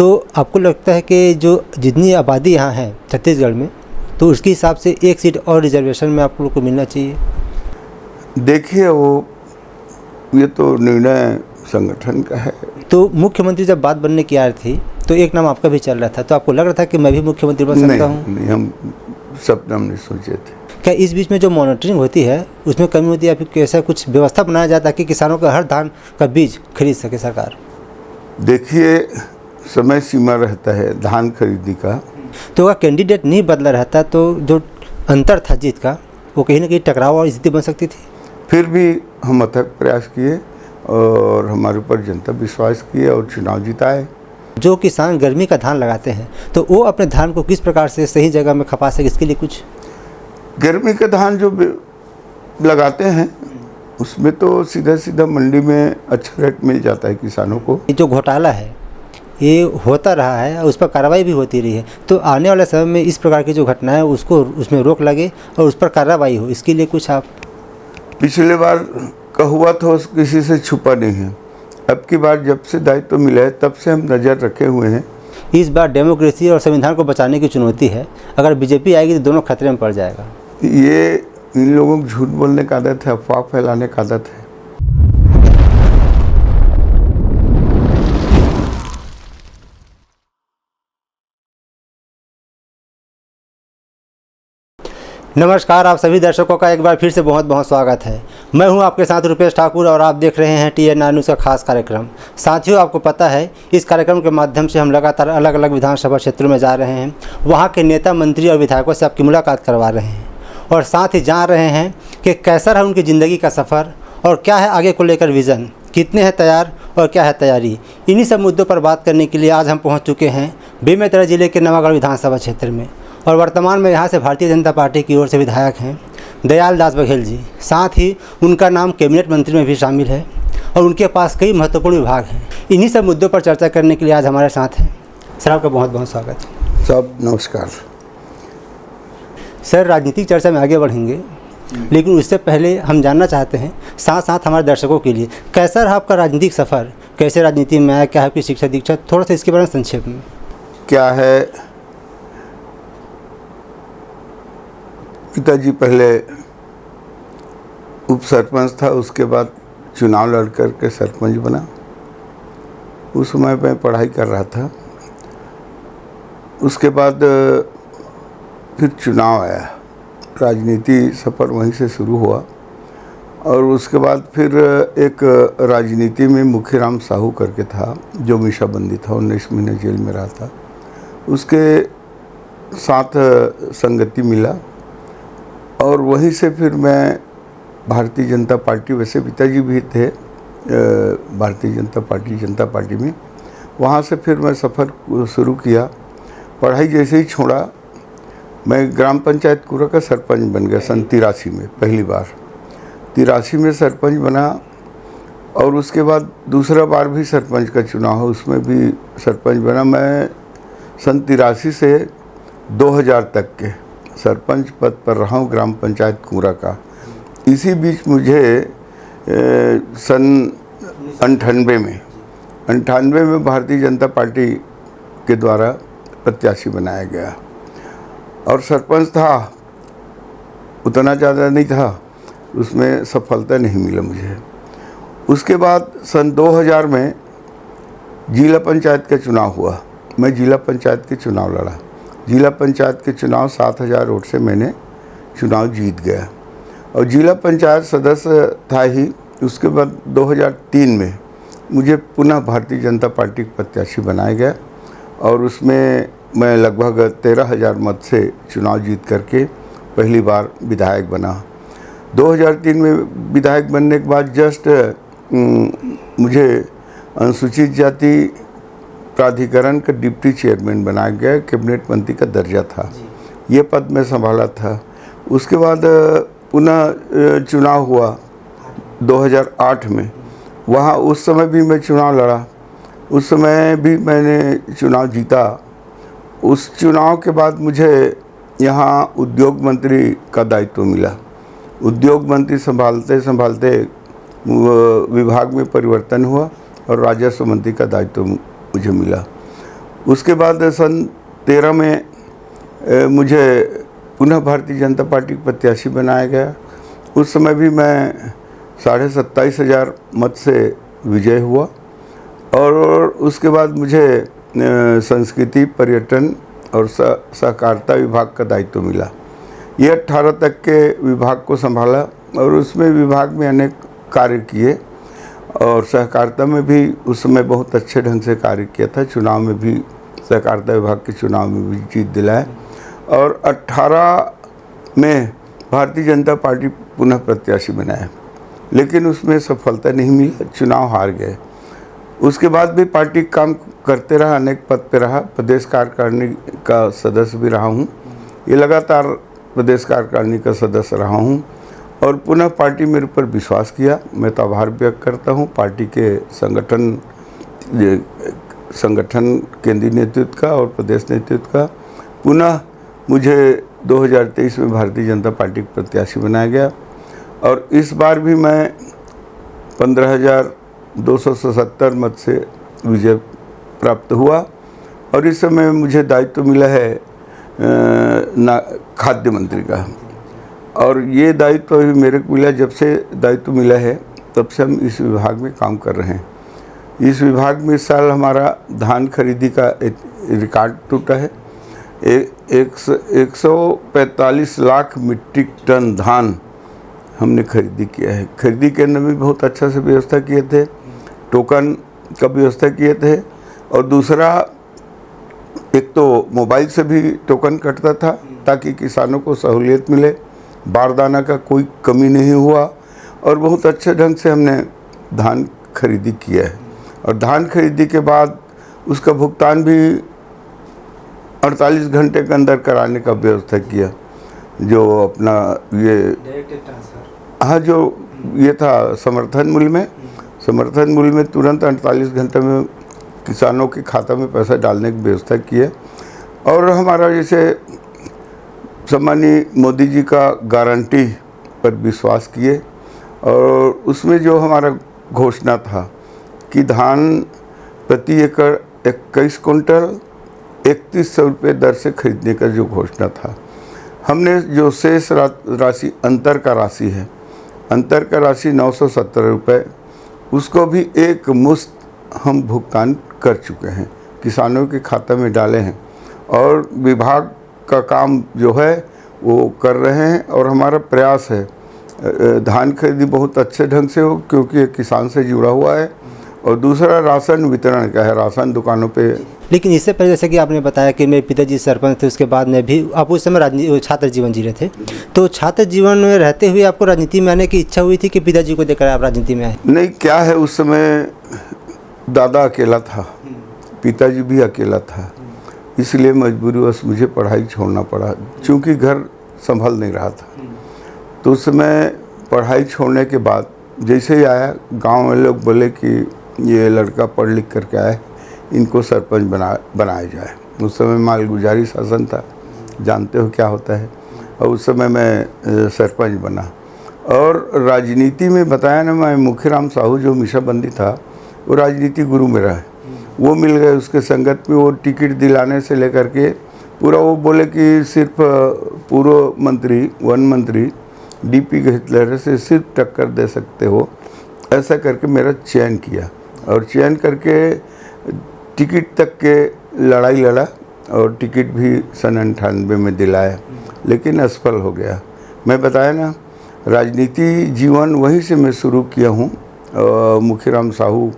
तो आपको लगता है कि जो जितनी आबादी यहाँ है छत्तीसगढ़ में, तो उसके हिसाब से एक सीट और रिजर्वेशन में आप लोग को मिलना चाहिए? देखिए, ये तो निर्णय संगठन का है। तो मुख्यमंत्री जब बात बनने की आ रही थी तो एक नाम आपका भी चल रहा था, तो आपको लग रहा था कि मैं भी मुख्यमंत्री बन सकता हूँ? नहीं, हम सपना नहीं सोचे थे। क्या इस बीच में जो मॉनिटरिंग होती है उसमें कमी होती है, या फिर कैसा कुछ व्यवस्था बनाया जाता है कि किसानों का हर धान का बीज खरीद सके सरकार? देखिए, समय सीमा रहता है धान खरीदी का। तो अगर कैंडिडेट नहीं बदला रहता तो जो अंतर था जीत का, वो कहीं ना कहीं टकराव और स्थिति बन सकती थी। फिर भी हम अथक प्रयास किए और हमारे ऊपर जनता विश्वास किए और चुनाव जिताए। जो किसान गर्मी का धान लगाते हैं तो वो अपने धान को किस प्रकार से सही जगह में खपा सके, इसके लिए कुछ? गर्मी का धान जो लगाते हैं उसमें तो सीधा सीधा मंडी में अच्छा रेट मिल जाता है किसानों को। ये जो घोटाला है ये होता रहा है और उस पर कार्रवाई भी होती रही है, तो आने वाले समय में इस प्रकार की जो घटना है उसको उसमें रोक लगे और उस पर कार्रवाई हो, इसके लिए कुछ आप? पिछले बार का हुआ तो किसी से छुपा नहीं है। अब की बार जब से दायित्व मिला है तब से हम नज़र रखे हुए हैं। इस बार डेमोक्रेसी और संविधान को बचाने की चुनौती है, अगर बीजेपी आएगी तो दोनों खतरे में पड़ जाएगा। ये इन लोगों को झूठ बोलने का आदत है, अफवाह फैलाने का आदत है। नमस्कार, आप सभी दर्शकों का एक बार फिर से बहुत बहुत स्वागत है। मैं हूं आपके साथ रुपेश ठाकुर और आप देख रहे हैं TNR न्यूज़ का खास कार्यक्रम। साथियों, आपको पता है इस कार्यक्रम के माध्यम से हम लगातार अलग अलग विधानसभा क्षेत्रों में जा रहे हैं, वहां के नेता, मंत्री और विधायकों से आपकी मुलाकात करवा रहे हैं और साथ ही जान रहे हैं कि कैसा रहा उनकी ज़िंदगी का सफ़र और क्या है आगे को लेकर विज़न, कितने हैं तैयार और क्या है तैयारी। इन्हीं सब मुद्दों पर बात करने के लिए आज हम पहुँच चुके हैं बेमेतरा जिले के नवागढ़ विधानसभा क्षेत्र में और वर्तमान में यहाँ से भारतीय जनता पार्टी की ओर से विधायक हैं दयाल दास बघेल जी। साथ ही उनका नाम कैबिनेट मंत्री में भी शामिल है और उनके पास कई महत्वपूर्ण विभाग हैं। इन्हीं सब मुद्दों पर चर्चा करने के लिए आज हमारे साथ हैं। सर, आपका बहुत बहुत स्वागत। सब नमस्कार। सर, राजनीतिक चर्चा में आगे बढ़ेंगे, लेकिन उससे पहले हम जानना चाहते हैं साथ साथ हमारे दर्शकों के लिए, कैसा रहा आपका राजनीतिक सफ़र, कैसे राजनीति में आया, क्या है आपकी शिक्षा दीक्षा, थोड़ा सा इसके बारे में संक्षेप में। क्या है, पिताजी पहले उप सरपंच था, उसके बाद चुनाव लड़ कर के सरपंच बना। उस समय मैं पढ़ाई कर रहा था। उसके बाद फिर चुनाव आया, राजनीति सफ़र वहीं से शुरू हुआ और उसके बाद फिर एक राजनीति में मुखीराम साहू करके था जो मीशाबंदी था, 19 महीने जेल में रहा था। उसके साथ संगति मिला और वहीं से फिर मैं भारतीय जनता पार्टी, वैसे पिताजी भी थे भारतीय जनता पार्टी में, वहाँ से फिर मैं सफ़र शुरू किया। पढ़ाई जैसे ही छोड़ा मैं ग्राम पंचायत कूरा का सरपंच बन गया सन 83 में, पहली बार 83 में सरपंच बना और उसके बाद दूसरा बार भी सरपंच का चुनाव हो, उसमें भी सरपंच बना। मैं सन 83 से 2000 तक के सरपंच पद पर रहा हूँ ग्राम पंचायत कूरा का। इसी बीच मुझे सन 98 में भारतीय जनता पार्टी के द्वारा प्रत्याशी बनाया गया और सरपंच था, उतना ज़्यादा नहीं था, उसमें सफलता नहीं मिला मुझे। उसके बाद सन 2000 में जिला पंचायत का चुनाव हुआ। मैं जिला पंचायत के चुनाव लड़ा। जिला पंचायत के चुनाव 7000 वोट से मैंने चुनाव जीत गया और जिला पंचायत सदस्य था ही। उसके बाद 2003 में मुझे पुनः भारतीय जनता पार्टी का प्रत्याशी बनाया गया और उसमें मैं लगभग 13000 मत से चुनाव जीत करके पहली बार विधायक बना। 2003 में विधायक बनने के बाद जस्ट मुझे अनुसूचित जाति प्राधिकरण का डिप्टी चेयरमैन बनाया गया, कैबिनेट मंत्री का दर्जा था, ये पद मैं संभाला था। उसके बाद पुनः चुनाव हुआ 2008 में, वहाँ उस समय भी मैं चुनाव लड़ा, उस समय भी मैंने चुनाव जीता। उस चुनाव के बाद मुझे यहाँ उद्योग मंत्री का दायित्व मिला। उद्योग मंत्री संभालते संभालते विभाग में परिवर्तन हुआ और राजस्व मंत्री का दायित्व मुझे मिला। उसके बाद सन 13 में मुझे पुनः भारतीय जनता पार्टी का प्रत्याशी बनाया गया। उस समय भी मैं 27,500 मत से विजय हुआ और उसके बाद मुझे संस्कृति, पर्यटन और सहकारिता विभाग का दायित्व मिला। ये 18 तक के विभाग को संभाला और उसमें विभाग में अनेक कार्य किए और सहकारिता में भी उस समय बहुत अच्छे ढंग से कार्य किया था। चुनाव में भी, सहकारिता विभाग के चुनाव में भी जीत दिलाए और 18 में भारतीय जनता पार्टी पुनः प्रत्याशी बनाया, लेकिन उसमें सफलता नहीं मिली, चुनाव हार गए। उसके बाद भी पार्टी काम करते रहा, अनेक पद पे रहा, प्रदेश कार्यकारिणी का सदस्य भी रहा हूँ। ये लगातार प्रदेश कार्यकारिणी का सदस्य रहा हूँ और पुनः पार्टी मेरे ऊपर विश्वास किया। मैं तो आभार व्यक्त करता हूँ पार्टी के संगठन केंद्रीय नेतृत्व का और प्रदेश नेतृत्व का। पुनः मुझे 2023 में भारतीय जनता पार्टी का प्रत्याशी बनाया गया और इस बार भी मैं 15,277 मत से विजय प्राप्त हुआ और इस समय मुझे दायित्व मिला है खाद्य मंत्री का। और ये दायित्व अभी मेरे को मिला, जब से दायित्व मिला है तब से हम इस विभाग में काम कर रहे हैं। इस विभाग में इस साल हमारा धान खरीदी का रिकॉर्ड टूटा है। 145 लाख मीट्रिक टन धान हमने खरीदी किया है। खरीदी करने में बहुत अच्छा से व्यवस्था किए थे, टोकन का व्यवस्था किए थे और दूसरा एक तो मोबाइल से भी टोकन कटता था ताकि किसानों को सहूलियत मिले, बारदाना का कोई कमी नहीं हुआ और बहुत अच्छे ढंग से हमने धान खरीदी किया है। और धान खरीदी के बाद उसका भुगतान भी 48 घंटे के अंदर कराने का व्यवस्था किया। जो अपना ये हाँ, जो ये था समर्थन मूल्य में तुरंत 48 घंटे में किसानों के खाता में पैसा डालने की व्यवस्था की है। और हमारा जैसे सम्मानीय मोदी जी का गारंटी पर विश्वास किए और उसमें जो हमारा घोषणा था कि धान प्रति एकड़ 21 कुंटल 3100 रुपये दर से खरीदने का जो घोषणा था, हमने जो शेष राशि अंतर का राशि 970 रुपये, उसको भी एक मुश्त हम भुगतान कर चुके हैं, किसानों के खाते में डाले हैं और विभाग का काम जो है वो कर रहे हैं। और हमारा प्रयास है धान खरीदी बहुत अच्छे ढंग से हो, क्योंकि ये किसान से जुड़ा हुआ है। और दूसरा राशन वितरण का है, राशन दुकानों पे। लेकिन इससे पहले जैसे कि आपने बताया कि मेरे पिताजी सरपंच थे, उसके बाद में भी आप उस समय छात्र जीवन जी रहे थे, तो छात्र जीवन में रहते हुए आपको राजनीति में आने की इच्छा हुई थी कि पिताजी को देखकर आप राजनीति में आए? नहीं, क्या है, उस समय दादा अकेला था, पिताजी भी अकेला था, इसलिए मजबूरीवश मुझे पढ़ाई छोड़ना पड़ा, क्योंकि घर संभल नहीं रहा था। तो उस समय पढ़ाई छोड़ने के बाद जैसे ही आया, गांव में लोग बोले कि ये लड़का पढ़ लिख करके आए, इनको सरपंच बनाया जाए। उस समय मालगुजारी शासन था, जानते हो क्या होता है। और उस समय मैं सरपंच बना और राजनीति में बताया ना, मैं मुखीराम साहू जो मीसाबंदी था, वो राजनीति गुरु मेरा है, वो मिल गए उसके संगत में। वो टिकट दिलाने से लेकर के पूरा, वो बोले कि सिर्फ पूर्व मंत्री, वन मंत्री डीपी गहलोत से सिर्फ टक्कर दे सकते हो, ऐसा करके मेरा चयन किया और चयन करके टिकट तक के लड़ाई लड़ा और टिकट भी सन 98 में दिलाया, लेकिन असफल हो गया। मैं बताया ना, राजनीति जीवन वहीं से मैं शुरू किया हूँ, मुखीराम साहू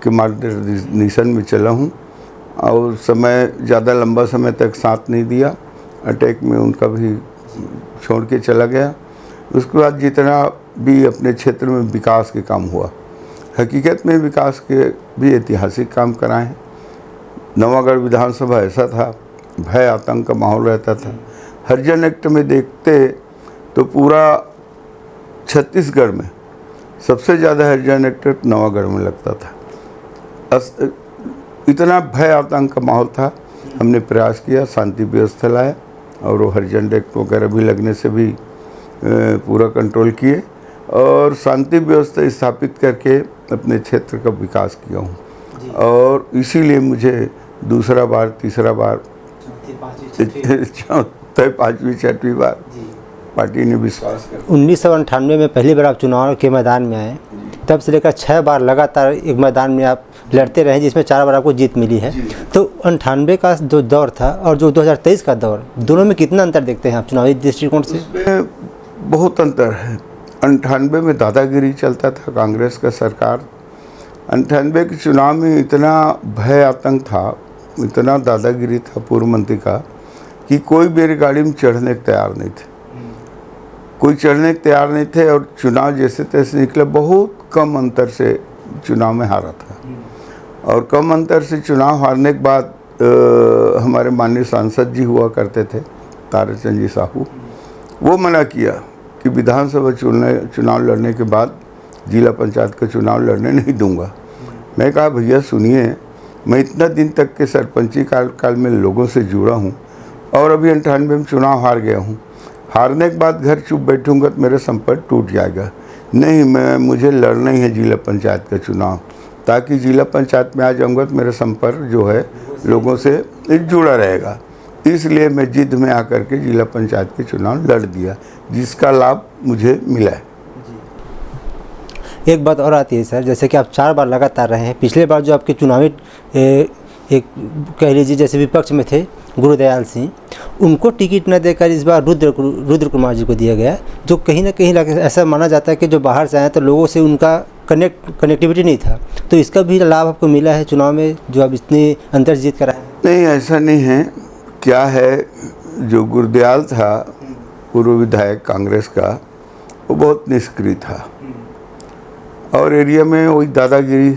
के मार्गदर्शन में चला हूँ और समय ज़्यादा लंबा समय तक साथ नहीं दिया, अटैक में उनका भी छोड़ के चला गया। उसके बाद जितना भी अपने क्षेत्र में विकास के काम हुआ, हकीकत में विकास के भी ऐतिहासिक काम कराए हैं। नवागढ़ विधानसभा ऐसा था, भय आतंक का माहौल रहता था। हरिजन एक्ट में देखते तो पूरा छत्तीसगढ़ में सबसे ज़्यादा हरिजन एक्ट नवागढ़ में लगता था। इतना भय आतंक का माहौल था, हमने प्रयास किया, शांति व्यवस्था लाया और वो हरिजन एक्ट वगैरह भी लगने से भी पूरा कंट्रोल किए और शांति व्यवस्था स्थापित करके अपने क्षेत्र का विकास किया हूँ। और इसीलिए मुझे दूसरा बार, तीसरा बार, चौथे, पाँचवीं, छठवीं बार पार्टी ने विश्वास कर। 1998 में पहली बार आप चुनाव के मैदान में आए, तब से लेकर 6 बार लगातार एक मैदान में आप लड़ते रहे, जिसमें 4 बार आपको जीत मिली है। तो 98 का जो दौर था और जो 2023 का दौर, दोनों में कितना अंतर देखते हैं आप चुनावी दृष्टिकोण से? इसमें बहुत अंतर है। 98 में दादागिरी चलता था कांग्रेस का सरकार। 98 के चुनाव में इतना भय आतंक था, इतना दादागिरी था पूर्व मंत्री का कि कोई मेरी गाड़ी में चढ़ने को तैयार नहीं थे, कोई चढ़ने को तैयार नहीं थे। और चुनाव जैसे तैसे निकले, बहुत कम अंतर से चुनाव में हारा था। और कम अंतर से चुनाव हारने के बाद हमारे माननीय सांसद जी हुआ करते थे, ताराचंद जी साहू, वो मना किया कि विधानसभा चुनाव लड़ने के बाद जिला पंचायत का चुनाव लड़ने नहीं दूंगा। मैं कहा भैया सुनिए, मैं इतना दिन तक के सरपंची काल में लोगों से जुड़ा हूँ और अभी 98 में चुनाव हार गया हूँ। हारने के बाद घर चुप बैठूंगा तो मेरा संपर्क टूट जाएगा। नहीं, मुझे लड़ना ही है जिला पंचायत का चुनाव, ताकि जिला पंचायत में आ जाऊंगा तो मेरा संपर्क जो है लोगों से जुड़ा रहेगा। इसलिए मैं जिद में आकर के जिला पंचायत के चुनाव लड़ दिया, जिसका लाभ मुझे मिला है। एक बात और आती है सर, जैसे कि आप 4 बार लगातार रहे हैं। पिछले बार जो आपके चुनावी एक कह लीजिए जैसे विपक्ष में थे गुरुदयाल सिंह, उनको टिकट न देकर इस बार रुद्र कुमार जी को दिया गया, जो कहीं ना कहीं ऐसा माना जाता है कि जो बाहर से आए तो लोगों से उनका कनेक्टिविटी नहीं था। तो इसका भी लाभ आपको मिला है चुनाव में, जो आप इतनी अंतर जीत कर आए? नहीं, ऐसा नहीं है। क्या है, जो गुरुदयाल था पूर्व विधायक कांग्रेस का, वो बहुत निष्क्रिय था और एरिया में वही दादागिरी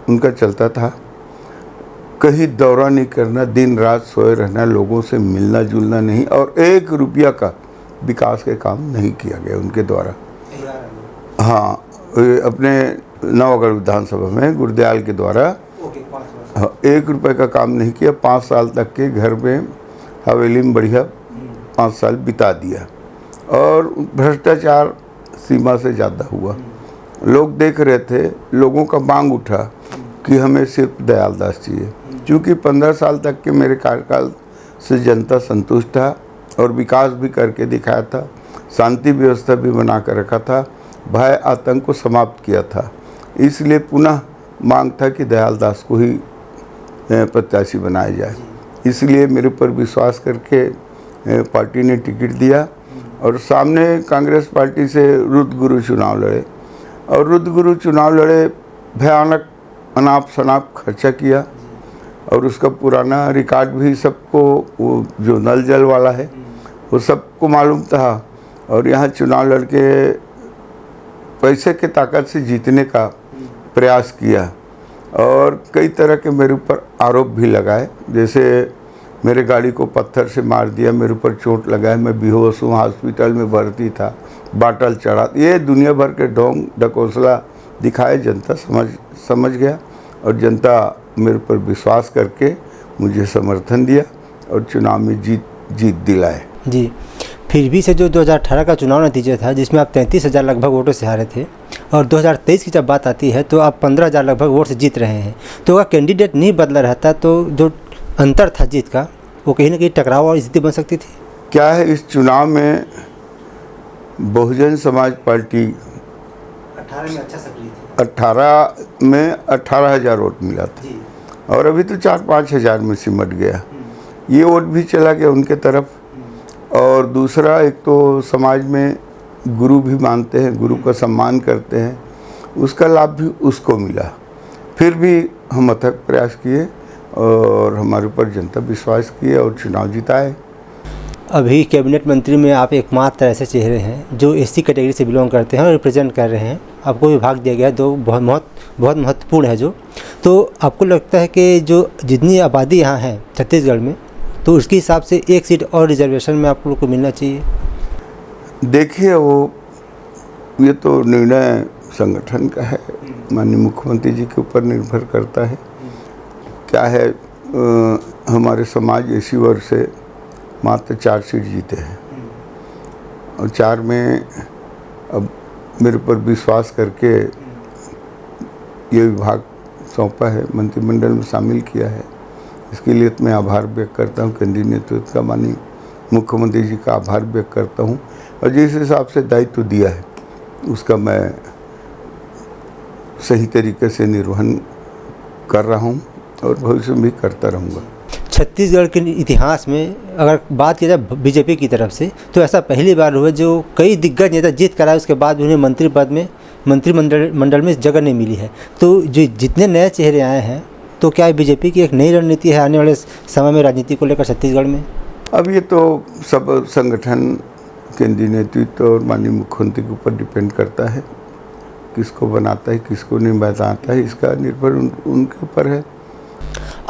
उनका चलता था। कहीं दौरा नहीं करना, दिन रात सोए रहना, लोगों से मिलना जुलना नहीं, और 1 रुपया का विकास के काम नहीं किया गया उनके द्वारा। हाँ, अपने नवागढ़ विधानसभा में गुरुदयाल के द्वारा 1 रुपये का काम नहीं किया। 5 साल तक के घर में हवेली में बढ़िया 5 साल बिता दिया और भ्रष्टाचार सीमा से ज़्यादा हुआ। लोग देख रहे थे, लोगों का मांग उठा कि हमें सिर्फ दयाल दास चाहिए। क्योंकि 15 साल तक के मेरे कार्यकाल से जनता संतुष्ट था और विकास भी करके दिखाया था, शांति व्यवस्था भी बना कर रखा था, भय आतंक को समाप्त किया था। इसलिए पुनः मांग था कि दयाल दास को ही प्रत्याशी बनाया जाए। इसलिए मेरे पर विश्वास करके पार्टी ने टिकट दिया और सामने कांग्रेस पार्टी से रुद्रगुरु चुनाव लड़े और रुद्रगुरु चुनाव लड़े, भयानक अनाप शनाप खर्चा किया और उसका पुराना रिकॉर्ड भी सबको, वो जो नल जल वाला है वो सबको मालूम था। और यहाँ चुनाव लड़के पैसे के ताकत से जीतने का प्रयास किया और कई तरह के मेरे ऊपर आरोप भी लगाए, जैसे मेरे गाड़ी को पत्थर से मार दिया, मेरे ऊपर चोट लगा है, मैं बेहोश हूँ, हॉस्पिटल में भर्ती था, बाटल चढ़ा, ये दुनिया भर के ढोंग ढकोसला दिखाए। जनता समझ गया और जनता मेरे पर विश्वास करके मुझे समर्थन दिया और चुनाव में जीत दिलाए। जी, फिर भी से जो 2018 का चुनाव नतीजा था, जिसमें आप 33,000 लगभग वोटों से हारे थे, और 2023 की जब बात आती है तो आप 15,000 लगभग वोट से जीत रहे हैं। तो अगर कैंडिडेट नहीं बदला रहता तो जो अंतर था जीत का, वो कहीं ना कहीं टकराव और स्थिति बन सकती थी। क्या है, इस चुनाव में बहुजन समाज पार्टी 18 में अच्छा सक्रिय थी। 18 में 18,000 वोट मिला था और अभी तो 4-5 हज़ार में सिमट गया। ये वोट भी चला गया उनके तरफ। और दूसरा, एक तो समाज में गुरु भी मानते हैं, गुरु का सम्मान करते हैं, उसका लाभ भी उसको मिला। फिर भी हम अथक प्रयास किए और हमारे ऊपर जनता विश्वास किए और चुनाव जिताए। अभी कैबिनेट मंत्री में आप एकमात्र ऐसे चेहरे हैं जो एससी कैटेगरी से बिलोंग करते हैं और रिप्रेजेंट कर रहे हैं। आपको विभाग दिया गया, जो बहुत महत्वपूर्ण है। तो आपको लगता है कि जो जितनी आबादी यहाँ है छत्तीसगढ़ में, तो उसके हिसाब से 1 सीट और रिजर्वेशन में आप लोग को मिलना चाहिए? देखिए, ये तो निर्णय संगठन का है, माननीय मुख्यमंत्री जी के ऊपर निर्भर करता है। क्या है, हमारे समाज एसी वर्ग से मात्र 4 सीट जीते हैं और 4 में अब मेरे पर विश्वास करके ये विभाग सौंपा है, मंत्रिमंडल में शामिल किया है इसके लिए मैं आभार व्यक्त करता हूँ केंद्रीय नेतृत्व का, माननीय मुख्यमंत्री जी का आभार व्यक्त करता हूँ। और जिस हिसाब से दायित्व दिया है उसका मैं सही तरीके से निर्वहन कर रहा हूँ और भविष्य में भी करता रहूँगा। छत्तीसगढ़ के इतिहास में अगर बात की जाए बीजेपी की तरफ से, तो ऐसा पहली बार हुआ जो कई दिग्गज नेता जीत कर आए, उसके बाद भी उन्हें मंत्री पद में, मंत्रिमंडल में जगह नहीं मिली है। तो जो जितने नए चेहरे आए हैं, तो क्या बीजेपी की एक नई रणनीति है आने वाले समय में राजनीति को लेकर छत्तीसगढ़ में? अब ये तो सब संगठन, केंद्रीय नेतृत्व और माननीय मुख्यमंत्री के ऊपर डिपेंड करता है, किसको बनाता है किसको नहीं बनाता है, इसका निर्भर उनके ऊपर है।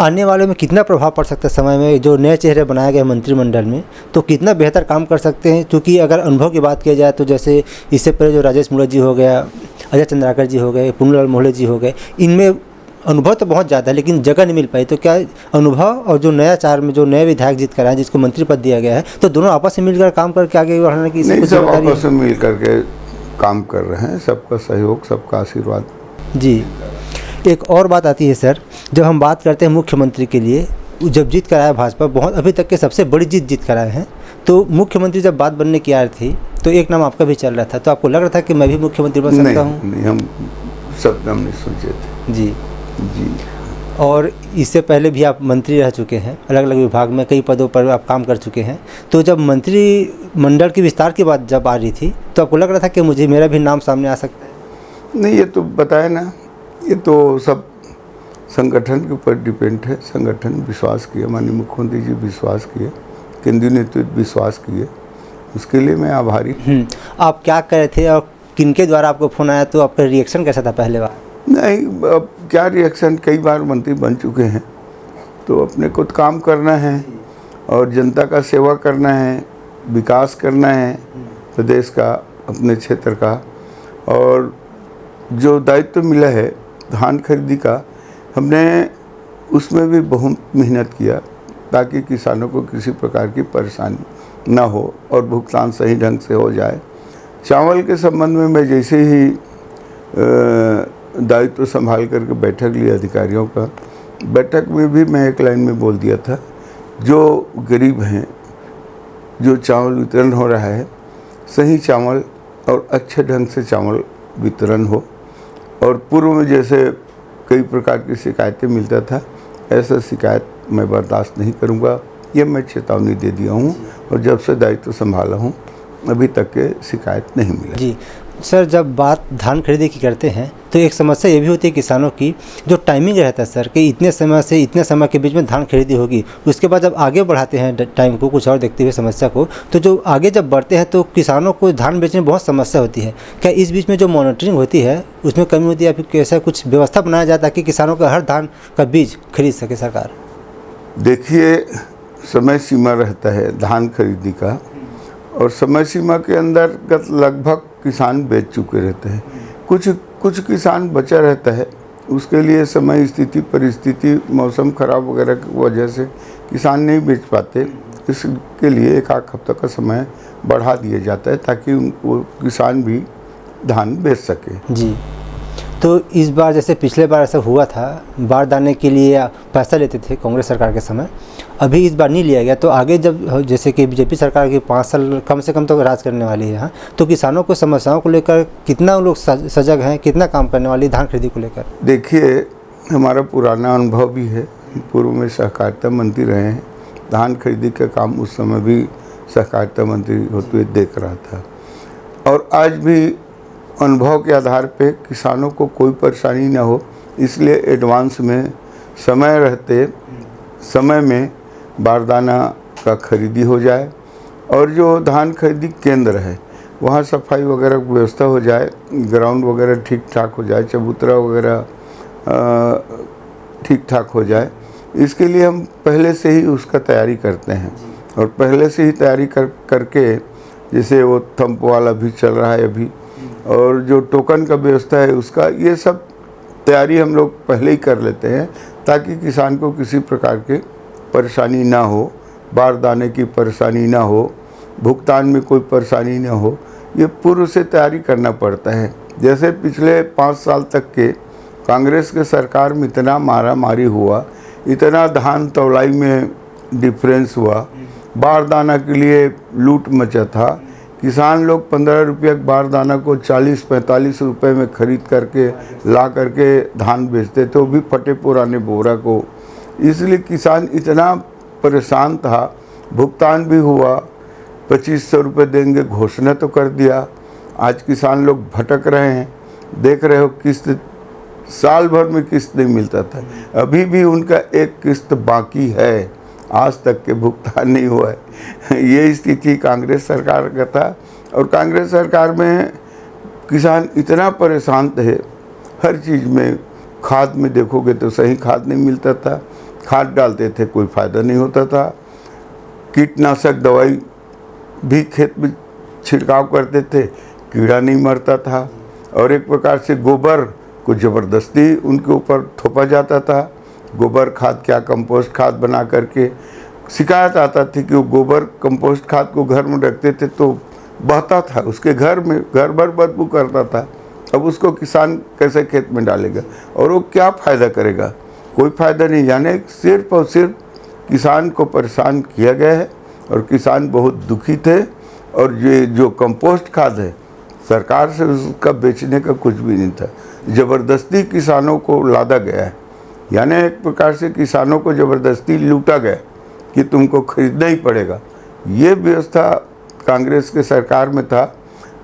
आने वाले में कितना प्रभाव पड़ सकता है समय में, जो नए चेहरे बनाए गए मंत्रिमंडल में, तो कितना बेहतर काम कर सकते हैं? क्योंकि अगर अनुभव की बात की जाए तो जैसे इससे पहले जो राजेश मूणत जी हो गया, अजय चंद्राकर जी हो गए, पुन्नूलाल मोहले जी हो गए, इनमें अनुभव तो बहुत ज़्यादा है लेकिन जगह नहीं मिल पाई। तो क्या अनुभव और जो नया चार में जो नए विधायक जीत कर आए जिसको मंत्री पद दिया गया है, तो दोनों आपस में मिलकर काम करके आगे बढ़ाने की नहीं, सब आपस में मिल करके काम कर रहे हैं, सबका सहयोग, सबका आशीर्वाद। जी, एक और बात आती है सर, जब हम बात करते हैं मुख्यमंत्री के लिए, जब जीत कर आया भाजपा, बहुत अभी तक के सबसे बड़ी जीत कर आए हैं, तो मुख्यमंत्री जब बात बनने की आ रही थी तो एक नाम आपका भी चल रहा था, तो आपको लग रहा था कि मैं भी मुख्यमंत्री बन सकता हूँ? नहीं, हम सब नाम नहीं सोचे थे। जी जी। और इससे पहले भी आप मंत्री रह चुके हैं, अलग अलग विभाग में कई पदों पर आप काम कर चुके हैं। तो जब मंत्रिमंडल की विस्तार की बात जब आ रही थी तो आपको लग रहा था कि मेरा भी नाम सामने आ सकता है? नहीं, ये तो बताया ना, ये तो सब संगठन के ऊपर डिपेंड है। संगठन विश्वास किया, माननीय मुख्यमंत्री जी विश्वास किए, केंद्रीय नेतृत्व विश्वास किए, उसके लिए मैं आभारी। आप क्या कर रहे थे और किनके द्वारा आपको फ़ोन आया, तो आपका रिएक्शन कैसा था पहले बार? नहीं, अब क्या रिएक्शन, कई बार मंत्री बन चुके हैं तो अपने को काम करना है और जनता का सेवा करना है, विकास करना है प्रदेश का, अपने क्षेत्र का। और जो दायित्व मिला है धान खरीदी का, हमने उसमें भी बहुत मेहनत किया ताकि किसानों को किसी प्रकार की परेशानी ना हो और भुगतान सही ढंग से हो जाए। चावल के संबंध में मैं जैसे ही दायित्व संभाल करके बैठक ली अधिकारियों का, बैठक में भी मैं एक लाइन में बोल दिया था, जो गरीब हैं, जो चावल वितरण हो रहा है, सही चावल और अच्छे ढंग से चावल वितरण हो। और पूर्व में जैसे कई प्रकार की शिकायतें मिलता था, ऐसा शिकायत मैं बर्दाश्त नहीं करूंगा, ये मैं चेतावनी दे दिया हूँ। और जब से दायित्व संभाला हूँ अभी तक के शिकायत नहीं मिला। जी सर, जब बात धान खरीदी की करते हैं तो एक समस्या ये भी होती है किसानों की, जो टाइमिंग रहता है सर, कि इतने समय से इतने समय के बीच में धान खरीदी होगी, उसके बाद जब आगे बढ़ाते हैं टाइम को, कुछ और देखते हुए समस्या को, तो जो आगे जब बढ़ते हैं तो किसानों को धान बेचने में बहुत समस्या होती है। क्या इस बीच में जो मॉनिटरिंग होती है उसमें कमी होती है, या फिर कैसा कुछ व्यवस्था बनाया जाता है कि किसानों का हर धान का बीज खरीद सके सरकार? देखिए, समय सीमा रहता है धान खरीदी का, और समय सीमा के अंतर्गत लगभग किसान बेच चुके रहते हैं। कुछ किसान बचा रहता है, उसके लिए समय स्थिति, परिस्थिति, मौसम खराब वगैरह की वजह से किसान नहीं बेच पाते। इसके लिए एक आध हफ्ता का समय बढ़ा दिया जाता है ताकि वो किसान भी धान बेच सके। जी, तो इस बार जैसे पिछले बार ऐसा हुआ था, बारदाने के लिए पैसा लेते थे कांग्रेस सरकार के समय, अभी इस बार नहीं लिया गया, तो आगे जब जैसे कि बीजेपी सरकार की 5 साल कम से कम तो राज करने वाली है यहाँ, तो किसानों को समस्याओं को लेकर कितना लोग सजग हैं, कितना काम करने वाली धान खरीदी को लेकर? देखिए, हमारा पुराना अनुभव भी है, पूर्व में सहकारिता मंत्री रहे हैं, धान खरीदी का काम उस समय भी सहकारिता मंत्री होते हुए देख रहा था। और आज भी अनुभव के आधार पे किसानों को कोई परेशानी ना हो, इसलिए एडवांस में समय रहते समय में बारदाना का खरीदी हो जाए, और जो धान खरीदी केंद्र है वहाँ सफाई वगैरह की व्यवस्था हो जाए, ग्राउंड वगैरह ठीक ठाक हो जाए, चबूतरा वगैरह ठीक ठाक हो जाए। इसके लिए हम पहले से ही उसका तैयारी करते हैं, और पहले से ही तैयारी करके, जैसे वो थंप वाला भी चल रहा है अभी, और जो टोकन का व्यवस्था है उसका, ये सब तैयारी हम लोग पहले ही कर लेते हैं ताकि किसान को किसी प्रकार के परेशानी ना हो, बारदाने की परेशानी ना हो, भुगतान में कोई परेशानी ना हो। ये पूर्व से तैयारी करना पड़ता है। जैसे पिछले 5 साल तक के कांग्रेस के सरकार में इतना मारा मारी हुआ, इतना धान तौलाई में डिफरेंस हुआ, बारदाना के लिए लूट मचा था। किसान लोग 15 रुपये बारदाना को 40-45 रुपये में खरीद करके ला करके धान बेचते थे, वो भी फटे पुराने बोरा को। इसलिए किसान इतना परेशान था। भुगतान भी हुआ, 2500 रुपये देंगे घोषणा तो कर दिया। आज किसान लोग भटक रहे हैं, देख रहे हो किस्त साल भर में किस्त नहीं मिलता था, अभी भी उनका एक किस्त बाकी है, आज तक के भुगतान नहीं हुआ है। ये स्थिति कांग्रेस सरकार का था। और कांग्रेस सरकार में किसान इतना परेशान थे, हर चीज़ में। खाद में देखोगे तो सही खाद नहीं मिलता था, खाद डालते थे कोई फ़ायदा नहीं होता था। कीटनाशक दवाई भी खेत में छिड़काव करते थे, कीड़ा नहीं मरता था। और एक प्रकार से गोबर को ज़बरदस्ती उनके ऊपर थोपा जाता था। गोबर खाद क्या कंपोस्ट खाद बना करके शिकायत आता थी कि वो गोबर कंपोस्ट खाद को घर में रखते थे तो बहता था, उसके घर में घर भर बदबू करता था। अब उसको किसान कैसे खेत में डालेगा और वो क्या फ़ायदा करेगा? कोई फ़ायदा नहीं। यानी सिर्फ और सिर्फ किसान को परेशान किया गया है और किसान बहुत दुखी थे। और ये जो कंपोस्ट खाद है, सरकार से उसका बेचने का कुछ भी नहीं था, ज़बरदस्ती किसानों को लादा गया है। यानी एक प्रकार से किसानों को ज़बरदस्ती लूटा गया कि तुमको खरीदना ही पड़ेगा। ये व्यवस्था कांग्रेस के सरकार में था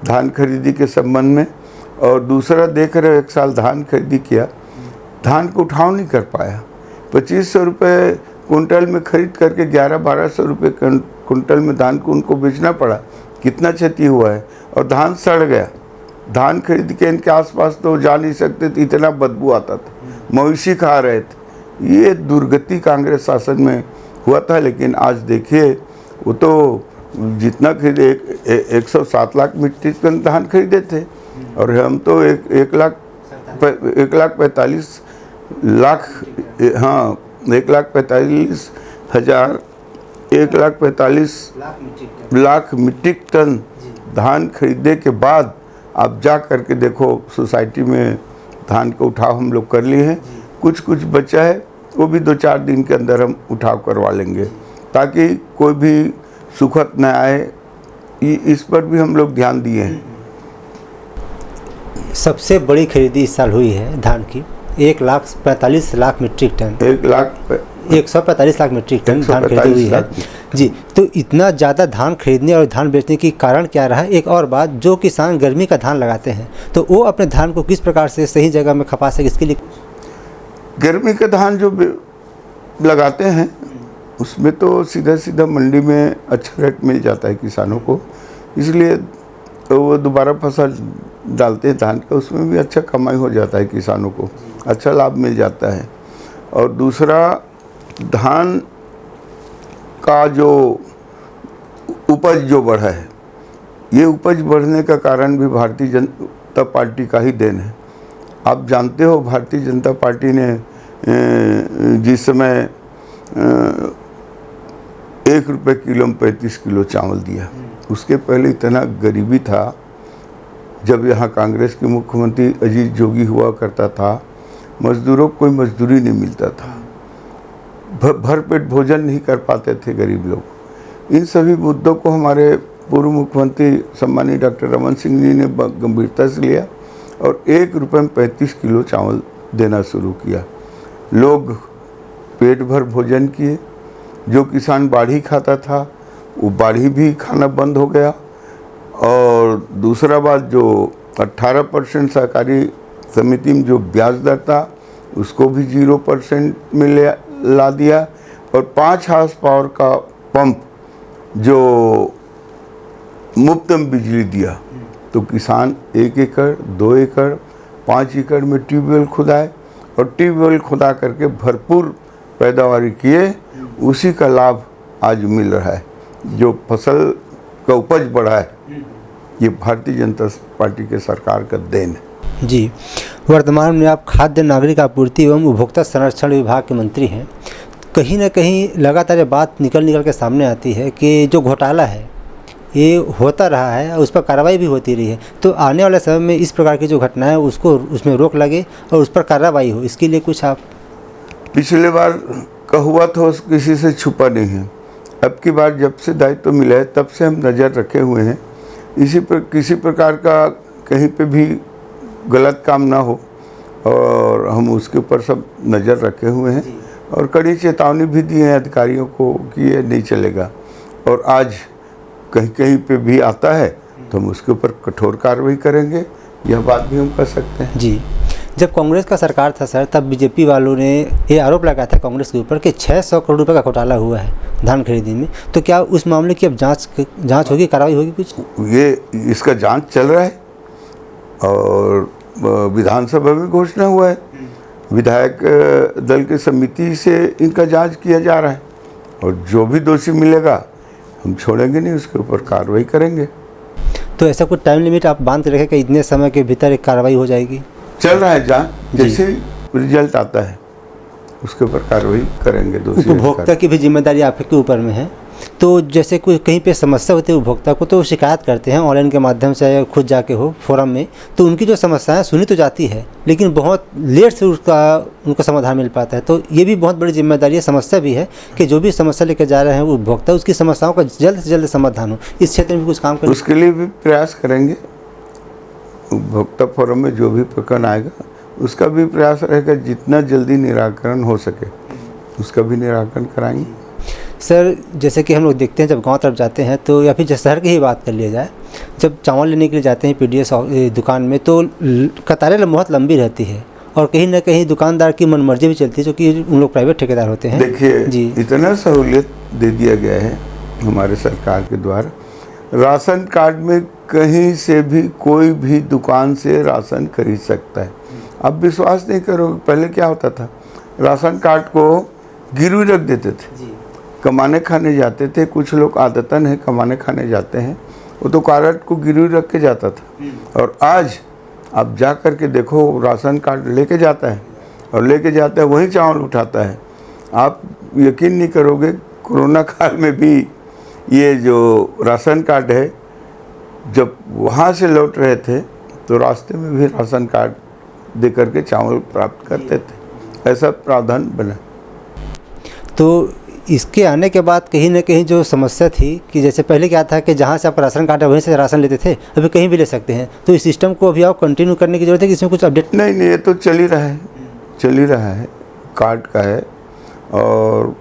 धान खरीदी के संबंध में। और दूसरा देख रहे हो, एक साल धान खरीदी किया, धान को उठाव नहीं कर पाया। 2500 रुपये कुंटल में खरीद करके 1100-1200 रुपये कुंटल में धान को उनको बेचना पड़ा। कितना क्षति हुआ है। और धान सड़ गया। धान खरीद के इनके आसपास तो जा नहीं सकते थे, इतना बदबू आता था, मवेशी खा रहे थे। ये दुर्गति कांग्रेस शासन में हुआ था। लेकिन आज देखिए, वो तो जितना खरीदे 107 लाख मीट्रिक टन धान खरीदे थे और हम तो 1,45,00,000 हाँ 1,45,00,000 मीट्रिक टन धान खरीदने के बाद आप जा करके देखो, सोसाइटी में धान का उठाव हम लोग कर लिए हैं। कुछ बचा है, वो भी 2-4 दिन के अंदर हम उठाव करवा लेंगे ताकि कोई भी सुखद न आए। इस पर भी हम लोग ध्यान दिए हैं। सबसे बड़ी खरीदी इस साल हुई है धान की, 1,45,00,000 metric ton. 145 lakh metric ton धान खरीदी हुई है जी। तो इतना ज़्यादा धान खरीदने और धान बेचने की कारण क्या रहा? एक और बात, जो किसान गर्मी का धान लगाते हैं तो वो अपने धान को किस प्रकार से सही जगह में खपा सके, इसके लिए गर्मी का धान जो लगाते हैं उसमें तो सीधा मंडी में अच्छा रेट मिल जाता है किसानों को, इसलिए तो वो दोबारा फसल डालते हैं धान का, उसमें भी अच्छा कमाई हो जाता है किसानों को, अच्छा लाभ मिल जाता है। और दूसरा, धान का जो उपज जो बढ़ा है, ये उपज बढ़ने का कारण भी भारतीय जनता पार्टी का ही देन है। आप जानते हो, भारतीय जनता पार्टी ने जिस समय 1 रुपये किलो में 35 किलो चावल दिया, उसके पहले इतना गरीबी था। जब यहाँ कांग्रेस के मुख्यमंत्री अजीत जोगी हुआ करता था, मजदूरों को कोई मजदूरी नहीं मिलता था, भरपेट भोजन नहीं कर पाते थे गरीब लोग। इन सभी मुद्दों को हमारे पूर्व मुख्यमंत्री सम्मानीय डॉक्टर रमन सिंह जी ने गंभीरता से लिया और 1 रुपये में 35 किलो चावल देना शुरू किया। लोग पेट भर भोजन किए। जो किसान बाढ़ी खाता था वो बाढ़ी भी खाना बंद हो गया। और दूसरा बात, जो 18% सहकारी समिति में जो ब्याज दर था उसको भी 0% में ला दिया। और 5 हाउस पावर का पंप जो मुफ्त में बिजली दिया, तो किसान 1 एकड़ 2 एकड़ 5 एकड़ में ट्यूबवेल खुदाए और ट्यूबवेल खुदा करके भरपूर पैदावारी किए। उसी का लाभ आज मिल रहा है। जो फसल का उपज बढ़ा है, ये भारतीय जनता पार्टी के सरकार का देन है जी। वर्तमान में आप खाद्य नागरिक आपूर्ति एवं उपभोक्ता संरक्षण विभाग के मंत्री हैं। कहीं ना कहीं लगातार ये बात निकल के सामने आती है कि जो घोटाला है ये होता रहा है और उस पर कार्रवाई भी होती रही है। तो आने वाले समय में इस प्रकार की जो घटनाएं हैं उसमें रोक लगे और उस पर कार्रवाई हो, इसके लिए कुछ आप? पिछले बार कहुआ तो किसी से छुपा नहीं है। अब की बार जब से दायित्व मिला है तब से हम नज़र रखे हुए हैं, इसी पर किसी प्रकार का कहीं पे भी गलत काम ना हो, और हम उसके ऊपर सब नज़र रखे हुए हैं और कड़ी चेतावनी भी दी है अधिकारियों को कि ये नहीं चलेगा। और आज कहीं कहीं पे भी आता है तो हम उसके ऊपर कठोर कार्रवाई करेंगे, यह बात भी हम कर सकते हैं। जी, जब कांग्रेस का सरकार था सर, तब बीजेपी वालों ने ये आरोप लगाया था कांग्रेस के ऊपर कि 600 करोड़ रुपए का घोटाला हुआ है धान खरीदी में। तो क्या उस मामले की अब जांच होगी, कार्रवाई होगी कुछ? ये इसका जांच चल रहा है और विधानसभा में घोषणा हुआ है, विधायक दल की समिति से इनका जांच किया जा रहा है और जो भी दोषी मिलेगा हम छोड़ेंगे नहीं, उसके ऊपर कार्रवाई करेंगे। तो ऐसा कुछ टाइम लिमिट आप बांध के रखें कि इतने समय के भीतर एक कार्रवाई हो जाएगी? चल रहा है जांच, जैसे रिजल्ट आता है उसके ऊपर कार्रवाई करेंगे। उपभोक्ता की भी जिम्मेदारी आपके ऊपर में है। तो जैसे कोई कहीं पे समस्या होती है उपभोक्ता को, तो शिकायत करते हैं ऑनलाइन के माध्यम से या खुद जाके हो फोरम में, तो उनकी जो समस्याएं सुनी तो जाती है लेकिन बहुत लेट से उनका समाधान मिल पाता है। तो ये भी बहुत बड़ी जिम्मेदारी है, समस्या भी है कि जो भी समस्या लेकर जा रहे हैं उपभोक्ता, उसकी समस्याओं का जल्द से जल्द समाधान हो। इस क्षेत्र में भी कुछ काम करें, उसके लिए भी प्रयास करेंगे। उपभोक्ता फोरम में जो भी प्रकरण आएगा उसका भी प्रयास रहेगा, जितना जल्दी निराकरण हो सके उसका भी निराकरण कराएंगे। सर जैसे कि हम लोग देखते हैं जब गांव तरफ जाते हैं तो, या फिर शहर की ही बात कर लिया जाए, जब चावल लेने के लिए जाते हैं पीडीएस दुकान में, तो कतारें बहुत लंबी रहती है और कहीं ना कहीं दुकानदार की मनमर्जी भी चलती है, क्योंकि उन लोग प्राइवेट ठेकेदार होते हैं। देखिए जी, इतना सहूलियत दे दिया गया है हमारे सरकार के द्वारा, राशन कार्ड में कहीं से भी कोई भी दुकान से राशन खरीद सकता है। अब विश्वास नहीं करोगे, पहले क्या होता था, राशन कार्ड को गिरवी रख देते थे, कमाने खाने जाते थे, कुछ लोग आदतन है कमाने खाने जाते हैं, वो तो कार्ड को गिरवी रख के जाता था। और आज आप जा कर के देखो, राशन कार्ड लेके जाता है और लेके जाता है वहीं चावल उठाता है। आप यकीन नहीं करोगे, कोरोना काल में भी ये जो राशन कार्ड है, जब वहाँ से लौट रहे थे तो रास्ते में भी राशन कार्ड दे करके चावल प्राप्त करते थे, ऐसा प्रावधान बना। तो इसके आने के बाद कहीं ना कहीं जो समस्या थी कि जैसे पहले क्या था कि जहाँ से आपका राशन कार्ड है वहीं से राशन लेते थे, अभी कहीं भी ले सकते हैं, तो इस सिस्टम को अभी आप कंटिन्यू करने की जरूरत है कि इसमें कुछ अपडेट? नहीं, ये तो चल ही रहा है, कार्ड का है। और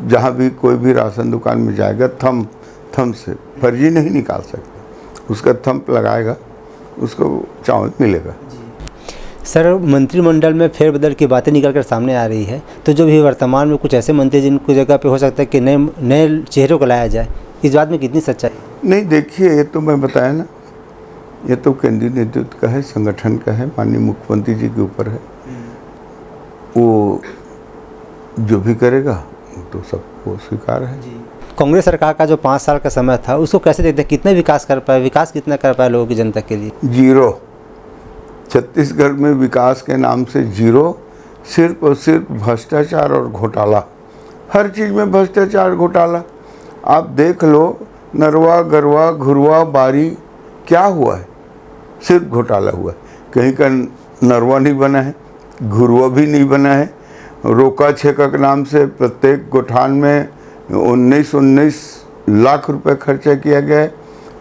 जहाँ भी कोई भी राशन दुकान में जाएगा थंब से फर्जी नहीं निकाल सकता, उसका थंब लगाएगा, उसको चावल मिलेगा। सर मंत्रिमंडल में फेरबदल की बातें निकल कर सामने आ रही है, तो जो भी वर्तमान में कुछ ऐसे मंत्री जिनको जगह पे हो सकता है कि नए चेहरों को लाया जाए, इस बात में कितनी सच्चाई? नहीं, देखिए ये तो मैं बताया ना, ये तो केंद्रीय नेतृत्व का है, संगठन का है, माननीय मुख्यमंत्री जी के ऊपर है। वो जो भी करेगा तो सबको स्वीकार है। कांग्रेस सरकार का जो 5 साल का समय था उसको कैसे देखते हैं, कितना विकास कर पाए, विकास कितना कर पाए लोगों की, जनता के लिए? जीरो। छत्तीसगढ़ में विकास के नाम से जीरो, सिर्फ और सिर्फ भ्रष्टाचार और घोटाला, हर चीज़ में भ्रष्टाचार घोटाला। आप देख लो, नरवा गरवा घुरवा बारी क्या हुआ है, सिर्फ घोटाला हुआ है। कहीं का नरवा नहीं बना है, घुरवा भी नहीं बना है। रोका छेका के नाम से प्रत्येक गोठान में 19 लाख रुपए खर्चा किया गया है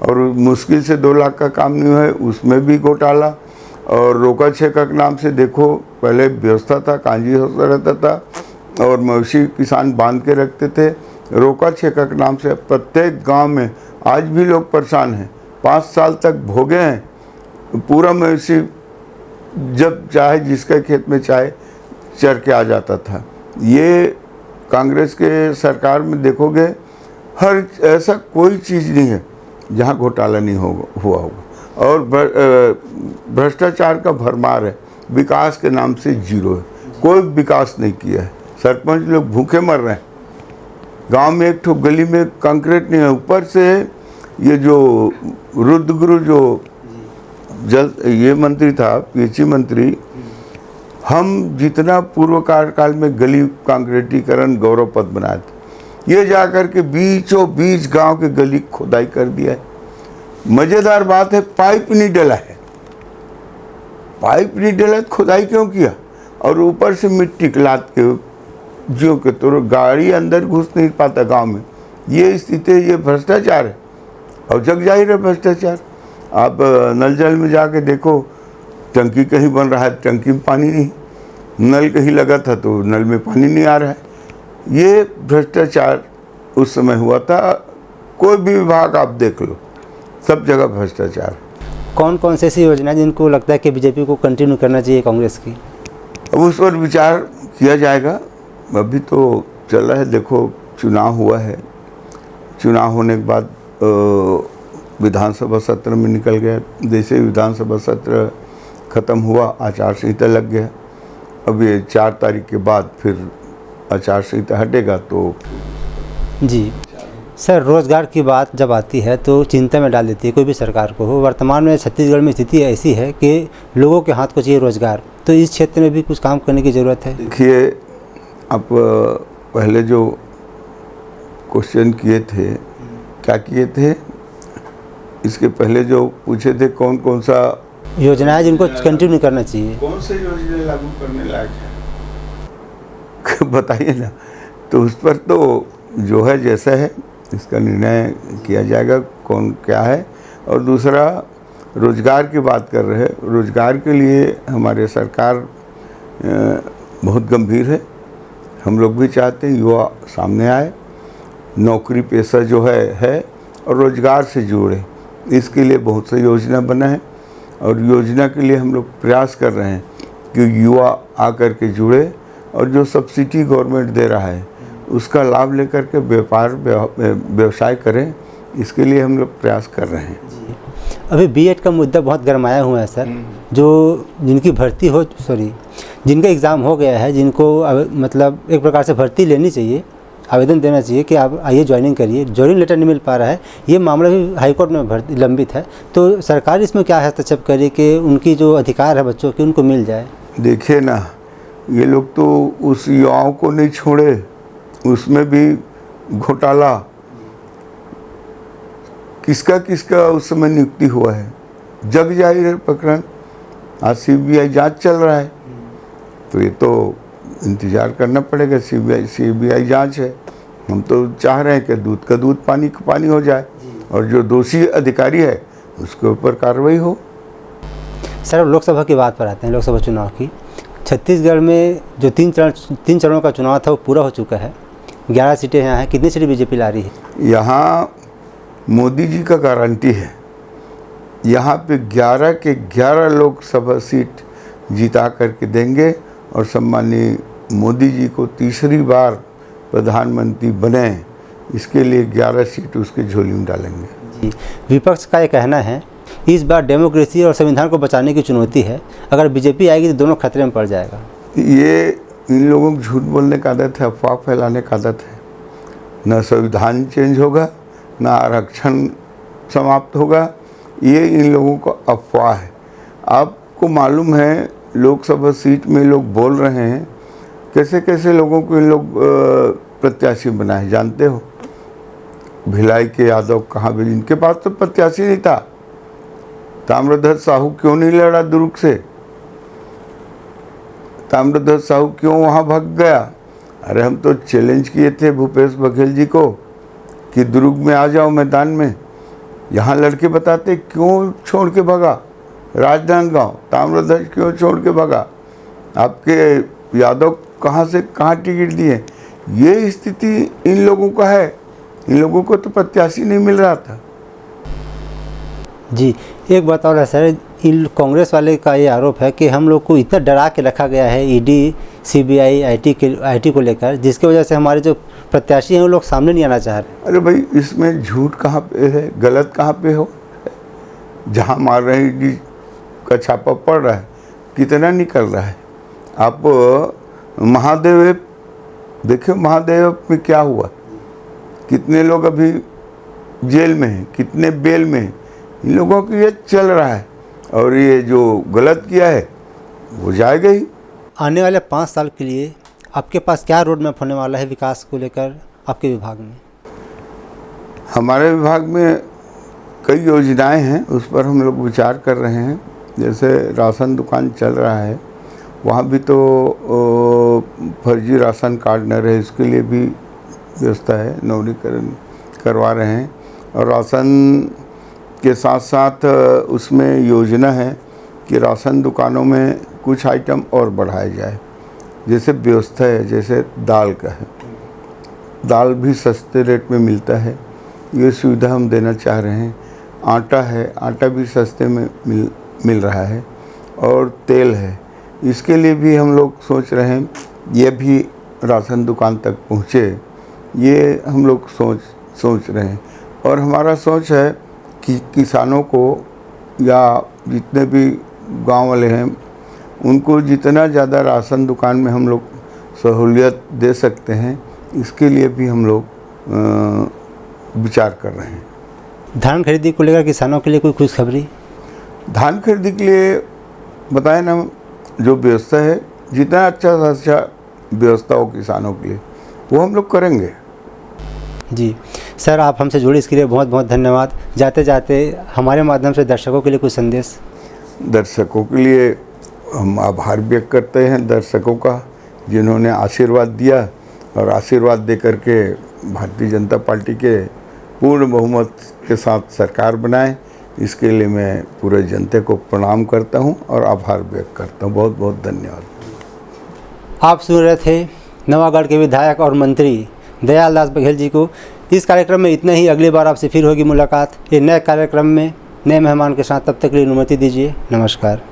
और मुश्किल से 2 लाख का काम नहीं हुआ है, उसमें भी घोटाला। और रोका छेका के नाम से देखो, पहले व्यवस्था था, कांजी होता रहता था और मवेशी किसान बांध के रखते थे। रोका छेका के नाम से प्रत्येक गांव में आज भी लोग परेशान हैं, 5 साल तक भोगे हैं। पूरा मवेशी जब चाहे जिसके खेत में चाहे चर के आ जाता था। ये कांग्रेस के सरकार में देखोगे, हर ऐसा कोई चीज़ नहीं है जहाँ घोटाला नहीं हुआ होगा। और भ्रष्टाचार का भरमार है, विकास के नाम से जीरो है, कोई विकास नहीं किया है। सरपंच लोग भूखे मर रहे हैं, गांव में एक ठो गली में कंक्रीट नहीं है। ऊपर से ये जो रुद्रगुरु जो ये मंत्री था, पीएचई मंत्री, हम जितना पूर्व कार्यकाल में गली कांक्रीटीकरण गौरव पद बनाए थे, ये जाकर के बीचों बीच गांव के गली खुदाई कर दिया है। मज़ेदार बात है, पाइप नहीं डला है, पाइप नहीं डला, खुदाई क्यों किया? और ऊपर से मिट्टी लाद के जो के तो गाड़ी अंदर घुस नहीं पाता गांव में। ये स्थिति है, ये भ्रष्टाचार है और जग जाहिर है भ्रष्टाचार। आप नल जल में जाके देखो, टंकी कहीं बन रहा है, टंकी में पानी नहीं, नल कहीं लगा था तो नल में पानी नहीं आ रहा है। ये भ्रष्टाचार उस समय हुआ था। कोई भी विभाग आप देख लो, सब जगह भ्रष्टाचार। कौन कौन सी ऐसी योजना जिनको लगता है कि बीजेपी को कंटिन्यू करना चाहिए कांग्रेस की? अब उस पर विचार किया जाएगा। अभी तो चल रहा है, देखो चुनाव हुआ है, चुनाव होने के बाद विधानसभा सत्र में निकल गया। जैसे ही विधानसभा सत्र ख़त्म हुआ, आचार संहिता लग गया। अब ये 4 तारीख के बाद फिर आचार संहिता हटेगा तो। जी सर, रोज़गार की बात जब आती है तो चिंता में डाल देती है कोई भी सरकार को हो। वर्तमान में छत्तीसगढ़ में स्थिति ऐसी है कि लोगों के हाथ को चाहिए रोज़गार, तो इस क्षेत्र में भी कुछ काम करने की ज़रूरत है। देखिए, आप पहले जो क्वेश्चन किए थे, क्या किए थे, इसके पहले जो पूछे थे कौन कौन सा योजना है जिनको कंटिन्यू करना चाहिए, कौन से योजना लागू करने लायक है बताइए ना। तो उस पर तो जो है जैसा है इसका निर्णय किया जाएगा, कौन क्या है। और दूसरा, रोज़गार की बात कर रहे हैं। रोज़गार के लिए हमारे सरकार बहुत गंभीर है। हम लोग भी चाहते हैं युवा सामने आए, नौकरी पेशा जो है और रोज़गार से जुड़े। इसके लिए बहुत सी योजना बना है और योजना के लिए हम लोग प्रयास कर रहे हैं कि युवा आकर के जुड़े और जो सब्सिडी गवर्नमेंट दे रहा है उसका लाभ लेकर के व्यवसाय करें। इसके लिए हम लोग प्रयास कर रहे हैं। अभी बीएड का मुद्दा बहुत गरमाया हुआ है सर। जो जिनकी भर्ती हो जिनका एग्ज़ाम हो गया है, जिनको मतलब एक प्रकार से भर्ती लेनी चाहिए, आवेदन देना चाहिए कि आप आइए ज्वाइनिंग करिए, ज्वाइनिंग लेटर नहीं मिल पा रहा है। ये मामला भी हाईकोर्ट में लंबित है। तो सरकार इसमें क्या हस्तक्षेप करे कि उनकी जो अधिकार है बच्चों की उनको मिल जाए? देखिए ना, ये लोग तो उस युवाओं को नहीं छोड़े, उसमें भी घोटाला किसका उस समय नियुक्ति हुआ है, जग जाहिर है प्रकरण। आज सीबीआई जांच चल रहा है, तो ये तो इंतज़ार करना पड़ेगा। सीबीआई जांच है। हम तो चाह रहे हैं कि दूध का दूध पानी का पानी हो जाए और जो दोषी अधिकारी है उसके ऊपर कार्रवाई हो। सर, लोकसभा की बात पर आते हैं, लोकसभा चुनाव की। छत्तीसगढ़ में जो 3 चरणों का चुनाव था वो पूरा हो चुका है। 11 सीटें यहाँ हैं। कितनी सीटें बीजेपी ला रही है? यहाँ मोदी जी का गारंटी है। यहाँ पे 11 के 11 लोकसभा सीट जिता करके देंगे और सम्मानीय मोदी जी को तीसरी बार प्रधानमंत्री बने, इसके लिए 11 सीट उसके झोली में डालेंगे। जी, विपक्ष का ये कहना है इस बार डेमोक्रेसी और संविधान को बचाने की चुनौती है, अगर बीजेपी आएगी तो दोनों खतरे में पड़ जाएगा। ये इन लोगों को झूठ बोलने का आदत है, अफवाह फैलाने का आदत है। न संविधान चेंज होगा, न आरक्षण समाप्त होगा। ये इन लोगों को अफवाह है। आपको मालूम है लोकसभा सीट में लोग बोल रहे हैं, कैसे कैसे लोगों को इन लोग प्रत्याशी बनाए जानते हो? भिलाई के यादव कहाँ भी, इनके पास तो प्रत्याशी नहीं था। ताम्रध्वज साहू क्यों नहीं लड़ा दुर्ग से? ताम्रध्वज साहू क्यों वहाँ भाग गया? अरे हम तो चैलेंज किए थे भूपेश बघेल जी को कि दुर्ग में आ जाओ मैदान में। यहाँ लड़के बताते क्यों छोड़ के भागा राजनांदगांव, ताम्रध्वज क्यों छोड़ के भागा? आपके यादव कहाँ से कहाँ टिकट दिए? ये स्थिति इन लोगों का है। इन लोगों को तो प्रत्याशी नहीं मिल रहा था। जी, एक बात और है सर, इन कांग्रेस वाले का ये आरोप है कि हम लोग को इतना डरा के रखा गया है ईडी, सीबीआई, आईटी को लेकर, जिसकी वजह से हमारे जो प्रत्याशी हैं वो लोग सामने नहीं आना चाह रहे। अरे भाई, इसमें झूठ कहाँ पे है, गलत कहाँ पे हो? जहाँ मार रहे हैं ईडी का छापा पड़ रहा है, कितना निकल रहा है। आप महादेव देखिए, महादेव में क्या हुआ, कितने लोग अभी जेल में हैं, कितने बेल में हैं। इन लोगों की ये चल रहा है और ये जो गलत किया है वो जाएगा ही। आने वाले 5 साल के लिए आपके पास क्या रोड मैप होने वाला है विकास को लेकर आपके विभाग में? हमारे विभाग में कई योजनाएं हैं, उस पर हम लोग विचार कर रहे हैं। जैसे राशन दुकान चल रहा है, वहाँ भी तो फर्जी राशन कार्ड न रहे, इसके लिए भी व्यवस्था है, नवीनीकरण करवा रहे हैं। और राशन के साथ साथ उसमें योजना है कि राशन दुकानों में कुछ आइटम और बढ़ाए जाए। जैसे व्यवस्था है, जैसे दाल का है, दाल भी सस्ते रेट में मिलता है, ये सुविधा हम देना चाह रहे हैं। आटा है, आटा भी सस्ते में मिल रहा है। और तेल है, इसके लिए भी हम लोग सोच रहे हैं ये भी राशन दुकान तक पहुँचे, ये हम लोग सोच रहे हैं। और हमारा सोच है कि किसानों को या जितने भी गांव वाले हैं उनको जितना ज़्यादा राशन दुकान में हम लोग सहूलियत दे सकते हैं, इसके लिए भी हम लोग विचार कर रहे हैं। धान खरीदी को लेकर किसानों के लिए कोई खुशखबरी? धान खरीदी के लिए बताएं ना, जो व्यवस्था है, जितना अच्छा से अच्छा व्यवस्था हो किसानों के लिए वो हम लोग करेंगे। जी सर, आप हमसे जुड़े इसके लिए बहुत बहुत धन्यवाद। जाते जाते हमारे माध्यम से दर्शकों के लिए कुछ संदेश? दर्शकों के लिए हम आभार व्यक्त करते हैं, दर्शकों का, जिन्होंने आशीर्वाद दिया और आशीर्वाद दे करके भारतीय जनता पार्टी के पूर्ण बहुमत के साथ सरकार बनाए। इसके लिए मैं पूरे जनता को प्रणाम करता हूं और आभार व्यक्त करता हूं। बहुत बहुत धन्यवाद। आप सुन रहे थे नवागढ़ के विधायक और मंत्री दयाल दास बघेल जी को। इस कार्यक्रम में इतना ही। अगली बार आपसे फिर होगी मुलाकात एक नए कार्यक्रम में नए मेहमान के साथ। तब तक के लिए अनुमति दीजिए। नमस्कार।